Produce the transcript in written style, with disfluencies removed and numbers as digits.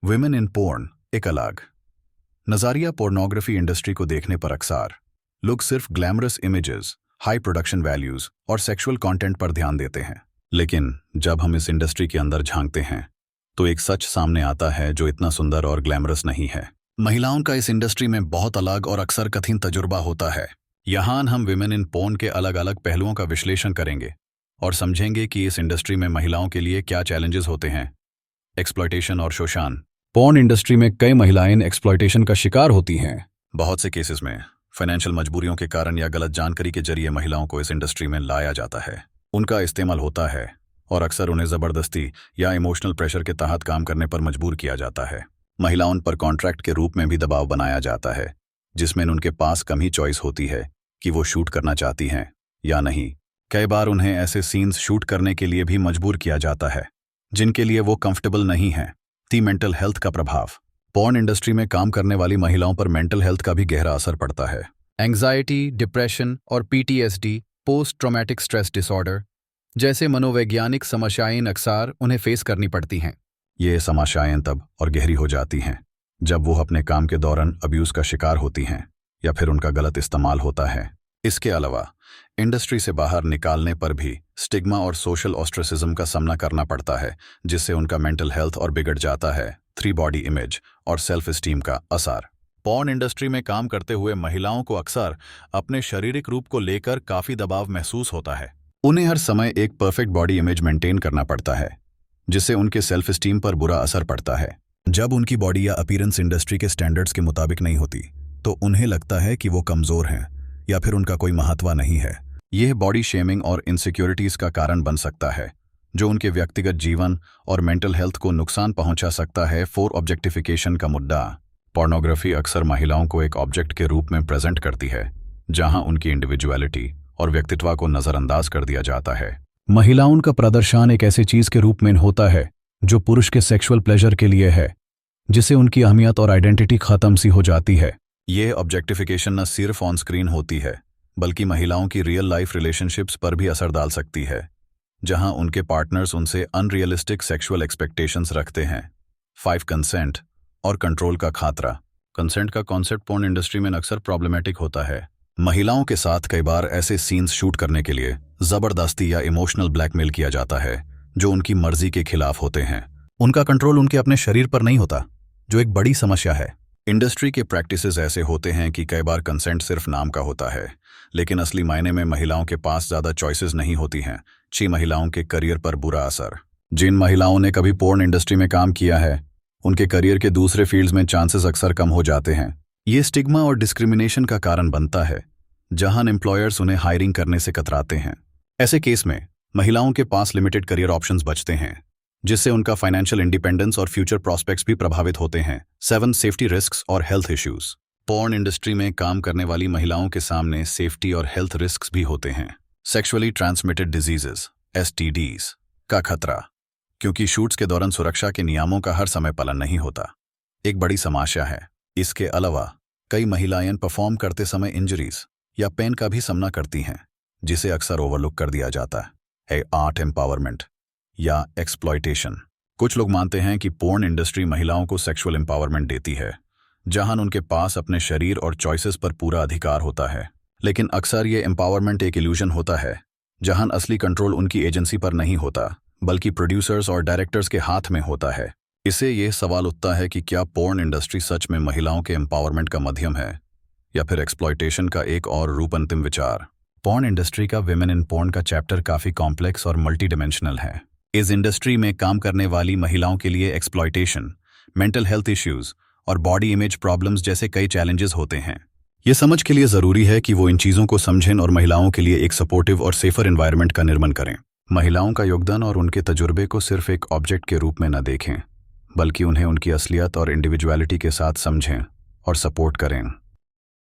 Women in porn एक अलग नज़ारिया। Pornography industry को देखने पर अक्सर लोग सिर्फ glamorous images, high production values और सेक्सुअल कंटेंट पर ध्यान देते हैं, लेकिन जब हम इस इंडस्ट्री के अंदर झांकते हैं तो एक सच सामने आता है जो इतना सुंदर और ग्लैमरस नहीं है। महिलाओं का इस इंडस्ट्री में बहुत अलग और अक्सर कठिन तजुर्बा होता है। यहाँ हम विमेन इन पोर्न के अलग अलग पहलुओं का विश्लेषण करेंगे और समझेंगे कि इस इंडस्ट्री में महिलाओं के लिए क्या चैलेंजेस होते हैं। एक्सप्लॉयटेशन और शोषण। पोर्न इंडस्ट्री में कई महिलाएं एक्सप्लॉयटेशन का शिकार होती हैं। बहुत से केसेस में फाइनेंशियल मजबूरियों के कारण या गलत जानकारी के जरिए महिलाओं को इस इंडस्ट्री में लाया जाता है, उनका इस्तेमाल होता है और अक्सर उन्हें ज़बरदस्ती या इमोशनल प्रेशर के तहत काम करने पर मजबूर किया जाता है। महिलाओं पर कॉन्ट्रैक्ट के रूप में भी दबाव बनाया जाता है, जिसमें उनके पास कम ही चॉइस होती है कि वो शूट करना चाहती हैं या नहीं। कई बार उन्हें ऐसे सीन्स शूट करने के लिए भी मजबूर किया जाता है जिनके लिए वो कंफर्टेबल नहीं हैं। मेंटल हेल्थ का प्रभाव। पोर्न इंडस्ट्री में काम करने वाली महिलाओं पर मेंटल हेल्थ का भी गहरा असर पड़ता है। एंग्जाइटी, डिप्रेशन और PTSD, post traumatic stress disorder जैसे मनोवैज्ञानिक समस्याएं अक्सर उन्हें फेस करनी पड़ती हैं। ये समस्याएं तब और गहरी हो जाती हैं जब वो अपने काम के दौरान अब्यूज़ का शिकार होती हैं या फिर उनका गलत इस्तेमाल होता है। इसके अलावा इंडस्ट्री से बाहर निकालने पर भी स्टिग्मा और सोशल ऑस्ट्रेसिज्म का सामना करना पड़ता है, जिससे उनका मेंटल हेल्थ और बिगड़ जाता है। बॉडी इमेज और सेल्फ एस्टीम का असर। पोर्न इंडस्ट्री में काम करते हुए महिलाओं को अक्सर अपने शारीरिक रूप को लेकर काफ़ी दबाव महसूस होता है। उन्हें हर समय एक परफेक्ट बॉडी इमेज मेंटेन करना पड़ता है, जिससे उनके सेल्फ एस्टीम पर बुरा असर पड़ता है। जब उनकी बॉडी या अपीयरेंस इंडस्ट्री के स्टैंडर्ड्स के मुताबिक नहीं होती तो उन्हें लगता है कि वो कमज़ोर हैं या फिर उनका कोई महत्व नहीं है। यह बॉडी शेमिंग और इनसिक्योरिटीज़ का कारण बन सकता है, जो उनके व्यक्तिगत जीवन और मेंटल हेल्थ को नुकसान पहुंचा सकता है। ऑब्जेक्टिफिकेशन का मुद्दा। पोर्नोग्राफी अक्सर महिलाओं को एक ऑब्जेक्ट के रूप में प्रेजेंट करती है, जहां उनकी इंडिविजुअलिटी और व्यक्तित्व को नज़रअंदाज कर दिया जाता है। महिलाओं का प्रदर्शन एक ऐसी चीज के रूप में होता है जो पुरुष के सेक्सुअल प्लेजर के लिए है, जिससे उनकी अहमियत और आइडेंटिटी खत्म सी हो जाती है। यह ऑब्जेक्टिफिकेशन न सिर्फ ऑन स्क्रीन होती है, बल्कि महिलाओं की रियल लाइफ रिलेशनशिप्स पर भी असर डाल सकती है, जहां उनके पार्टनर्स उनसे अनरियलिस्टिक सेक्सुअल एक्सपेक्टेशंस रखते हैं। 5 कंसेंट और कंट्रोल का खतरा। कंसेंट का कॉन्सेप्ट पोर्न इंडस्ट्री में अक्सर प्रॉब्लमेटिक होता है। महिलाओं के साथ कई बार ऐसे सीन्स शूट करने के लिए जबरदस्ती या इमोशनल ब्लैकमेल किया जाता है, जो उनकी मर्जी के खिलाफ होते हैं। उनका कंट्रोल उनके अपने शरीर पर नहीं होता, जो एक बड़ी समस्या है। इंडस्ट्री के प्रैक्टिसेस ऐसे होते हैं कि कई बार कंसेंट सिर्फ नाम का होता है, लेकिन असली मायने में महिलाओं के पास ज़्यादा चॉइसेस नहीं होती हैं। महिलाओं के करियर पर बुरा असर। जिन महिलाओं ने कभी पोर्न इंडस्ट्री में काम किया है, उनके करियर के दूसरे फील्ड्स में चांसेस अक्सर कम हो जाते हैं। ये स्टिग्मा और डिस्क्रिमिनेशन का कारण बनता है, जहां एम्प्लॉयर्स उन्हें हायरिंग करने से कतराते हैं। ऐसे केस में महिलाओं के पास लिमिटेड करियर ऑप्शंस बचते हैं, जिससे उनका फाइनेंशियल इंडिपेंडेंस और फ्यूचर प्रॉस्पेक्ट्स भी प्रभावित होते हैं। 7 सेफ्टी रिस्क्स और हेल्थ इश्यूज। पोर्न इंडस्ट्री में काम करने वाली महिलाओं के सामने सेफ्टी और हेल्थ रिस्क्स भी होते हैं। सेक्सुअली ट्रांसमिटेड डिजीजेस STDs का खतरा, क्योंकि शूट्स के दौरान सुरक्षा के नियमों का हर समय पालन नहीं होता, एक बड़ी समस्या है। इसके अलावा कई महिलाएं परफॉर्म करते समय इंजरीज या पेन का भी सामना करती हैं, जिसे अक्सर ओवरलुक कर दिया जाता है। आर्ट एम्पावरमेंट या एक्सप्लॉयटेशन। कुछ लोग मानते हैं कि पोर्न इंडस्ट्री महिलाओं को सेक्सुअल एम्पावरमेंट देती है, जहां उनके पास अपने शरीर और चॉइसेस पर पूरा अधिकार होता है। लेकिन अक्सर ये एम्पावरमेंट एक इल्यूजन होता है, जहां असली कंट्रोल उनकी एजेंसी पर नहीं होता, बल्कि प्रोड्यूसर्स और डायरेक्टर्स के हाथ में होता है। इससे ये सवाल उठता है कि क्या पोर्न इंडस्ट्री सच में महिलाओं के एम्पावरमेंट का माध्यम है, या फिर एक्सप्लॉयटेशन का एक और रूप। अंतिम विचार। पोर्न इंडस्ट्री का विमेन इन पोर्न का चैप्टर काफ़ी कॉम्प्लेक्स और मल्टी डिमेंशनल है। इस इंडस्ट्री में काम करने वाली महिलाओं के लिए एक्सप्लॉयटेशन, मेंटल हेल्थ इश्यूज और बॉडी इमेज प्रॉब्लम्स जैसे कई चैलेंजेस होते हैं। ये समझ के लिए ज़रूरी है कि वो इन चीज़ों को समझें और महिलाओं के लिए एक सपोर्टिव और सेफर एनवायरनमेंट का निर्माण करें। महिलाओं का योगदान और उनके तजुर्बे को सिर्फ एक ऑब्जेक्ट के रूप में न देखें, बल्कि उन्हें उनकी असलियत और इंडिविजुअलिटी के साथ समझें और सपोर्ट करें।